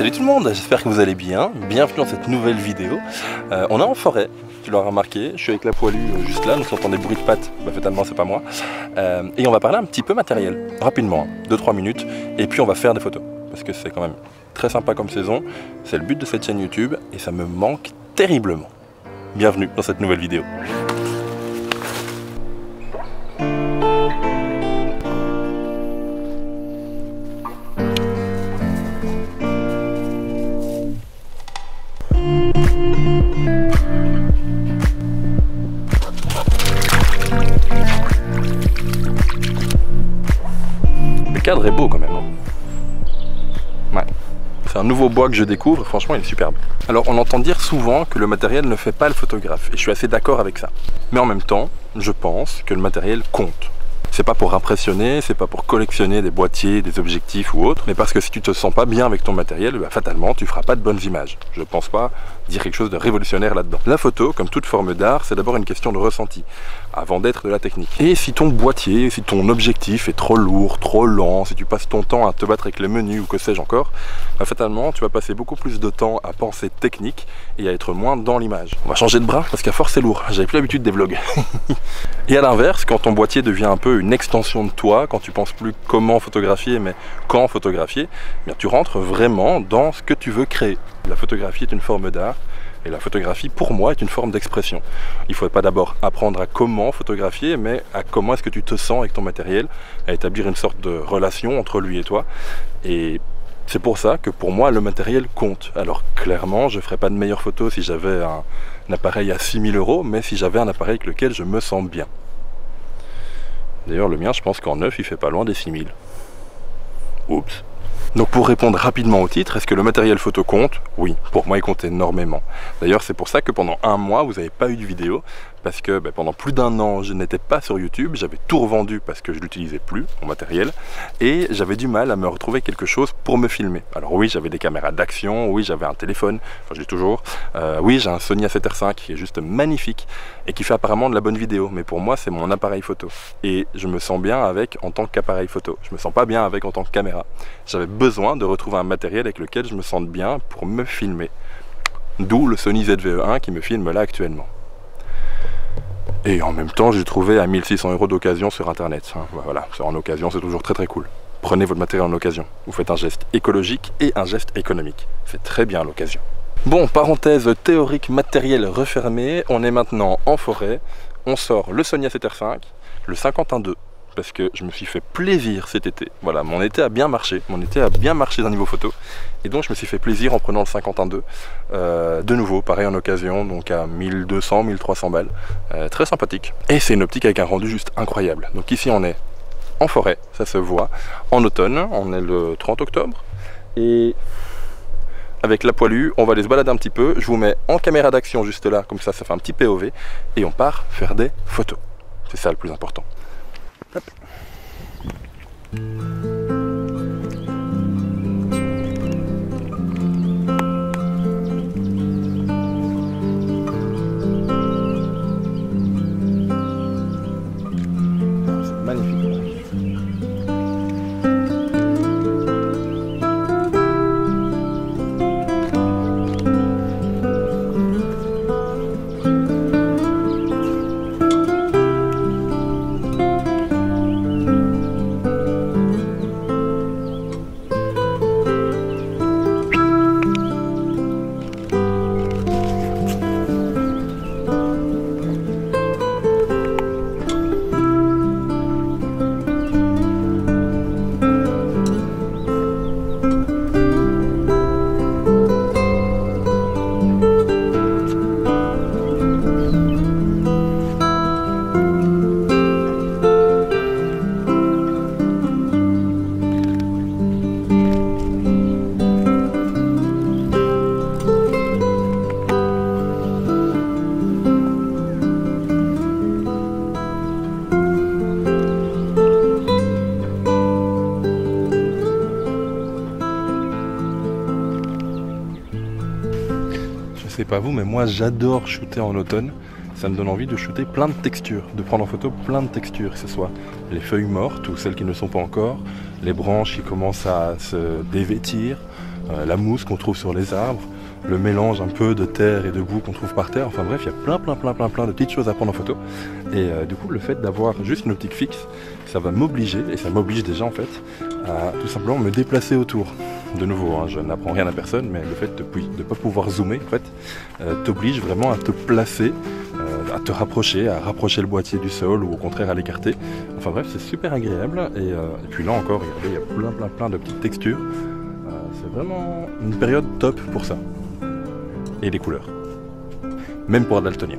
Salut tout le monde, j'espère que vous allez bien. Bienvenue dans cette nouvelle vidéo. On est en forêt, tu l'auras remarqué. Je suis avec la poilue juste là, donc si on entend des bruits de pattes, fatalement c'est pas moi. Et on va parler un petit peu matériel, rapidement, 2-3 minutes. Et puis on va faire des photos, parce que c'est quand même très sympa comme saison. C'est le but de cette chaîne YouTube et ça me manque terriblement. Bienvenue dans cette nouvelle vidéo. Le cadre est beau quand même, hein. Ouais. C'est un nouveau bois que je découvre, franchement il est superbe. Alors on entend dire souvent que le matériel ne fait pas le photographe, et je suis assez d'accord avec ça. Mais en même temps, je pense que le matériel compte. C'est pas pour impressionner, c'est pas pour collectionner des boîtiers, des objectifs ou autre, mais parce que si tu te sens pas bien avec ton matériel, fatalement tu feras pas de bonnes images. Je pense pas dire quelque chose de révolutionnaire là-dedans. La photo, comme toute forme d'art, c'est d'abord une question de ressenti, avant d'être de la technique. Et si ton boîtier, si ton objectif est trop lourd, trop lent, si tu passes ton temps à te battre avec les menus ou que sais-je encore, fatalement tu vas passer beaucoup plus de temps à penser technique et à être moins dans l'image. On va changer de bras parce qu'à force c'est lourd, j'avais plus l'habitude des vlogs. Et à l'inverse, quand ton boîtier devient un peu une extension de toi, quand tu penses plus comment photographier mais quand photographier, eh bien tu rentres vraiment dans ce que tu veux créer. La photographie est une forme d'art et la photographie pour moi est une forme d'expression. Il ne faut pas d'abord apprendre à comment photographier mais à comment est-ce que tu te sens avec ton matériel, à établir une sorte de relation entre lui et toi. Et c'est pour ça que pour moi le matériel compte. Alors clairement je ne ferais pas de meilleures photos si j'avais un appareil à 6000 €, mais si j'avais un appareil avec lequel je me sens bien. D'ailleurs le mien je pense qu'en neuf il fait pas loin des 6000. Oups. Donc pour répondre rapidement au titre, est-ce que le matériel photo compte? Oui, pour moi il compte énormément. D'ailleurs c'est pour ça que pendant un mois vous n'avez pas eu de vidéo, parce que pendant plus d'un an je n'étais pas sur YouTube, j'avais tout revendu parce que je l'utilisais plus, mon matériel, et j'avais du mal à me retrouver quelque chose pour me filmer. Alors oui, j'avais des caméras d'action, oui j'avais un téléphone, enfin j'ai toujours, oui j'ai un Sony A7R5 qui est juste magnifique et qui fait apparemment de la bonne vidéo, mais pour moi c'est mon appareil photo et je me sens bien avec en tant qu'appareil photo, je me sens pas bien avec en tant que caméra. J'avais besoin de retrouver un matériel avec lequel je me sente bien pour me filmer, d'où le Sony ZV-E1 qui me filme là actuellement. Et en même temps, j'ai trouvé à 1600 € d'occasion sur internet. Voilà, c'est en occasion, c'est toujours très très cool. Prenez votre matériel en occasion. Vous faites un geste écologique et un geste économique. C'est très bien l'occasion. Bon, parenthèse théorique matériel refermée. On est maintenant en forêt. On sort le Sony A7R5, le 51.2. Parce que je me suis fait plaisir cet été. Voilà, mon été a bien marché. Mon été a bien marché d'un niveau photo. Et donc je me suis fait plaisir en prenant le 51.2. De nouveau, pareil en occasion, donc à 1200, 1300 balles. Très sympathique. Et c'est une optique avec un rendu juste incroyable. Donc ici on est en forêt, ça se voit. En automne, on est le 30 octobre. Et avec la poilue, on va aller se balader un petit peu. Je vous mets en caméra d'action juste là, comme ça, ça fait un petit POV. Et on part faire des photos. C'est ça le plus important. Hop. C'est magnifique. sais pas vous, mais moi j'adore shooter en automne. Ça me donne envie de shooter plein de textures, de prendre en photo plein de textures, que ce soit les feuilles mortes ou celles qui ne sont pas encore, les branches qui commencent à se dévêtir, la mousse qu'on trouve sur les arbres, le mélange un peu de terre et de boue qu'on trouve par terre. Enfin bref, il y a plein de petites choses à prendre en photo. Et du coup, le fait d'avoir juste une optique fixe, ça va m'obliger, et ça m'oblige déjà en fait, à tout simplement me déplacer autour. De nouveau, hein, je n'apprends rien à personne, mais le fait de ne pas pouvoir zoomer, en fait, t'oblige vraiment à te placer, à te rapprocher, à rapprocher le boîtier du sol ou au contraire à l'écarter. Enfin bref, c'est super agréable. Et puis là encore, regardez, il y a plein de petites textures. C'est vraiment une période top pour ça. Et les couleurs. Même pour un daltonien.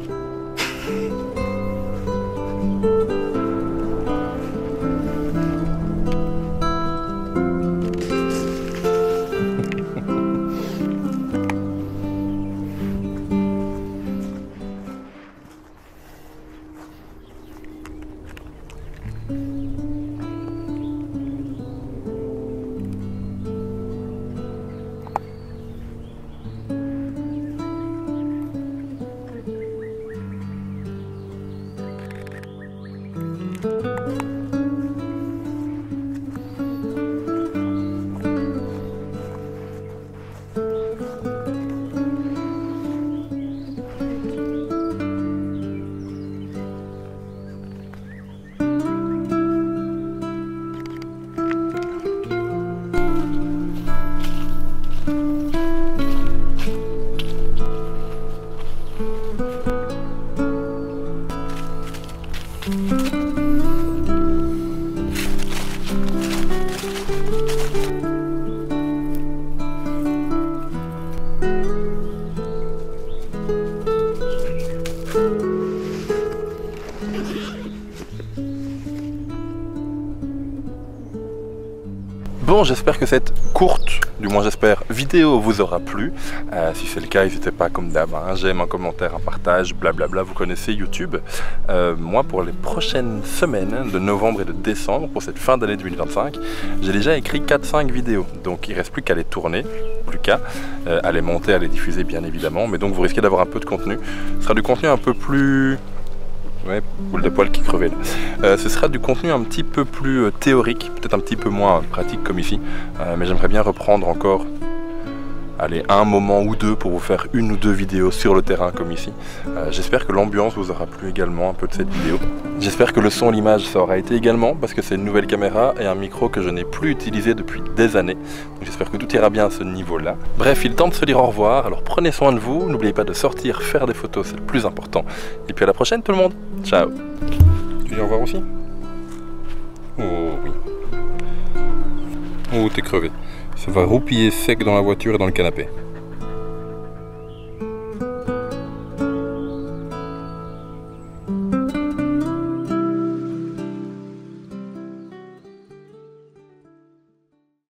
Bon, j'espère que cette courte, du moins j'espère, vidéo vous aura plu. Si c'est le cas, n'hésitez pas comme d'hab, un j'aime, un commentaire, un partage, blablabla, vous connaissez YouTube. Moi, pour les prochaines semaines de novembre et de décembre, pour cette fin d'année 2025, j'ai déjà écrit 4-5 vidéos. Donc il ne reste plus qu'à les tourner, à les monter, à les diffuser bien évidemment. Mais donc vous risquez d'avoir un peu de contenu. Ce sera du contenu un peu plus... Ouais, boule de poil qui crevait là. Ce sera du contenu un petit peu plus théorique, peut-être un petit peu moins pratique comme ici, mais j'aimerais bien reprendre encore, allez, un moment ou deux pour vous faire une ou deux vidéos sur le terrain comme ici. J'espère que l'ambiance vous aura plu également un peu de cette vidéo. J'espère que le son et l'image ça aura été également, parce que c'est une nouvelle caméra et un micro que je n'ai plus utilisé depuis des années. Donc j'espère que tout ira bien à ce niveau-là. Bref, il est temps de se dire au revoir, alors prenez soin de vous, n'oubliez pas de sortir, faire des photos, c'est le plus important. Et puis à la prochaine tout le monde, ciao. Tu dis au revoir aussi? Oh oui. Oh t'es crevé. Ça va roupiller sec dans la voiture et dans le canapé.